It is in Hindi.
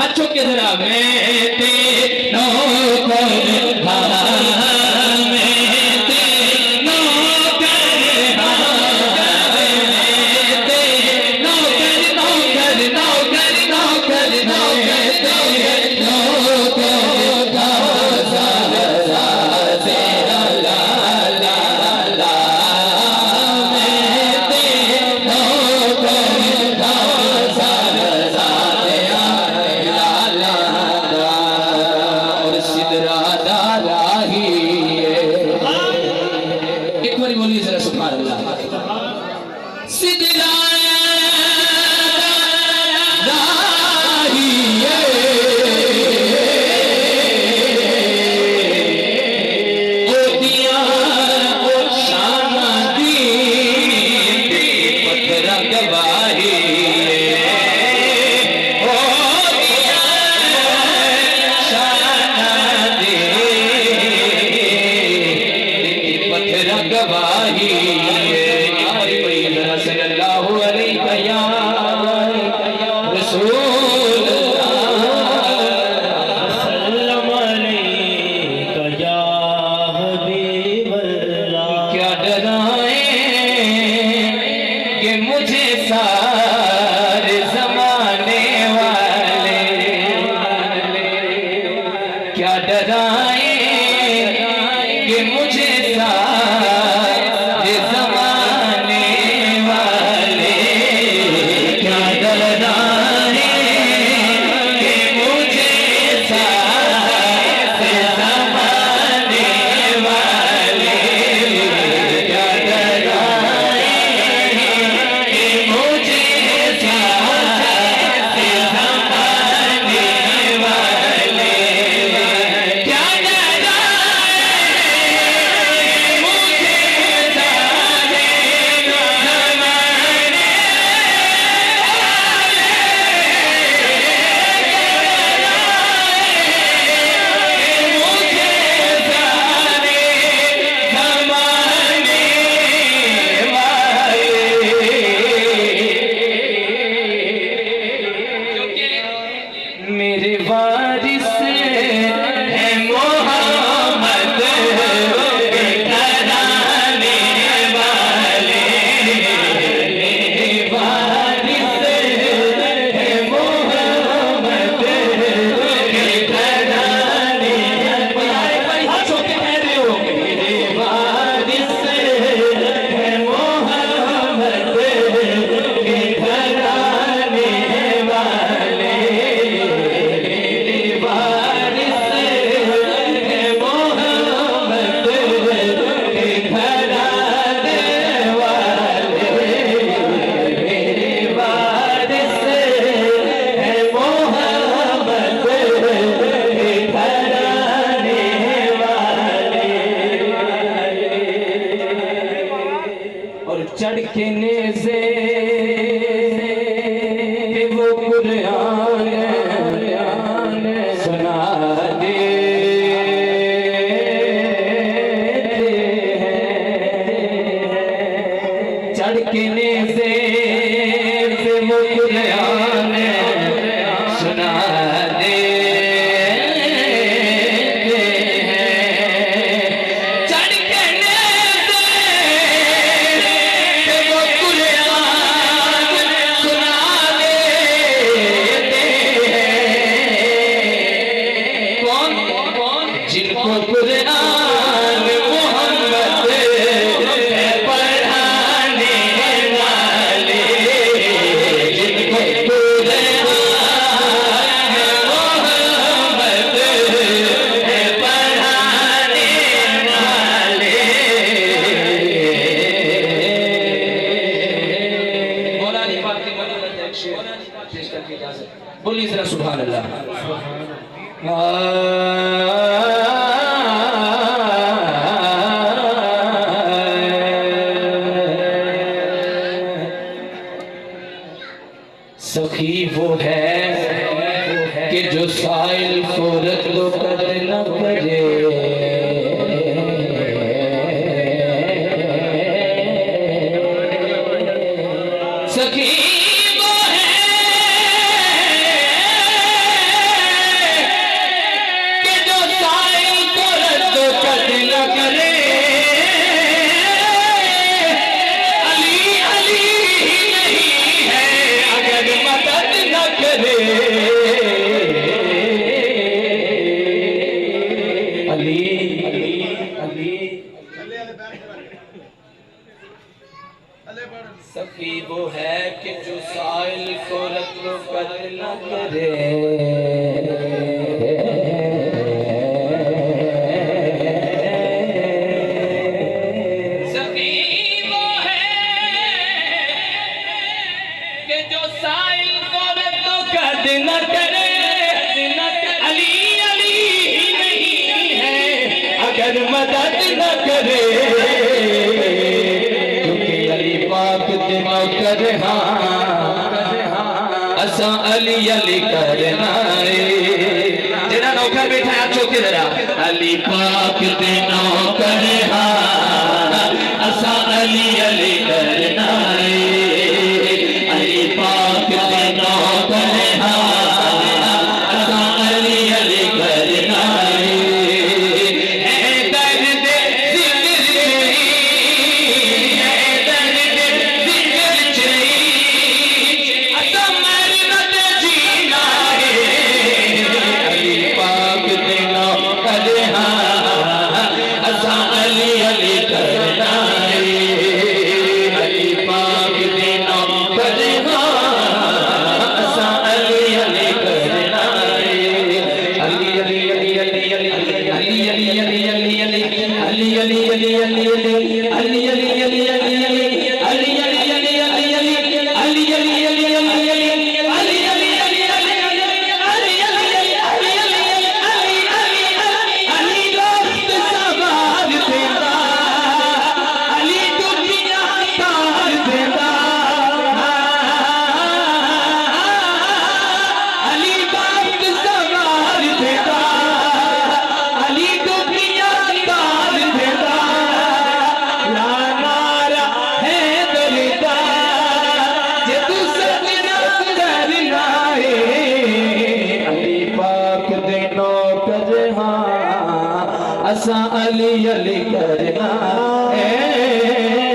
हाथ चौक के जरा मैं ते नौकर बोलिए जरा सुभान अल्लाह। सखी वो है कि जो साइल को रख दो कदर न करे, सखी वो है कि जो साइल को रख दो कदर न करे, अली अली नहीं है अगर मदद न करे, अली अली अली सखी वो है कि जो साइल को रख लो कदर न करे, सखी वो है कि जो साइल को रख लो कदर न करे, अली अली नहीं है अगर मदद न करे, नौकर असा अली अली करना तेरा नौकर बैठा है चौके जरा, अली पाक दे नौकर असा अली अली करना, अली पाक दे नौकर असा अली अली करना, असा अली अली करना है।